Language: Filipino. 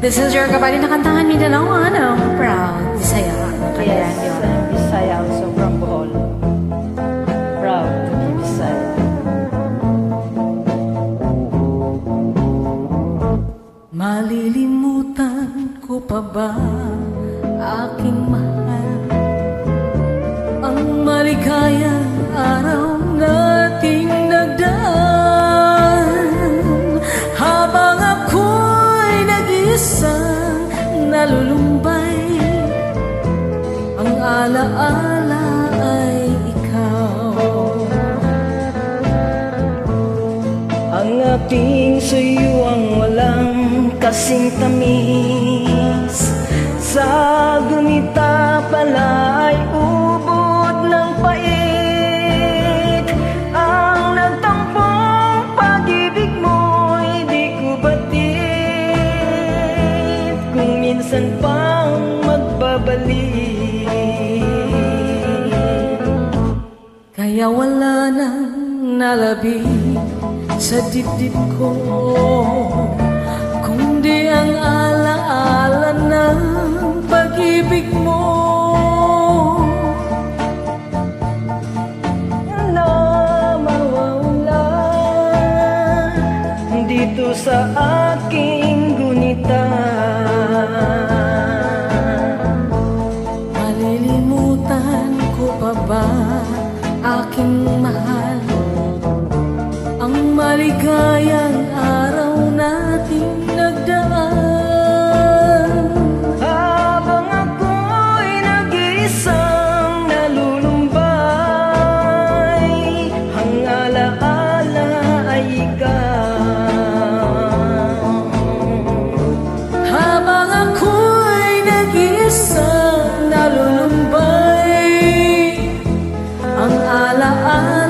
This is your kabali na kantahan Mindanao, ano? Proud. Bisaya. Yes, I'm Bisaya also from Bohol. Proud to be Bisaya. Malilimutan ko pa ba aking mahal ang maligayang araw nating nagdaan habang ako'y nag-isang nalulumbay ang alaala ay ikaw. Ang ating suyuang walang kasing tamis, sa gunita pala ay ubod ng pait. Ang nagtampong pag-ibig mo'y di ko batid, kung minsan pang magbabalik. Kaya wala nang nalabi sa dibdib ko, kundi ang alaala ng pag-ibig mo. Na mawawala dito sa aking gunita. Malilimutan ko pa ba aking mahal ang maligayang araw nating nagdaan Habang ako'y nag-iisang nalulumbay, ang alaala ay ikaw. habang ako'y nag-iisang nalulumbay ang alaala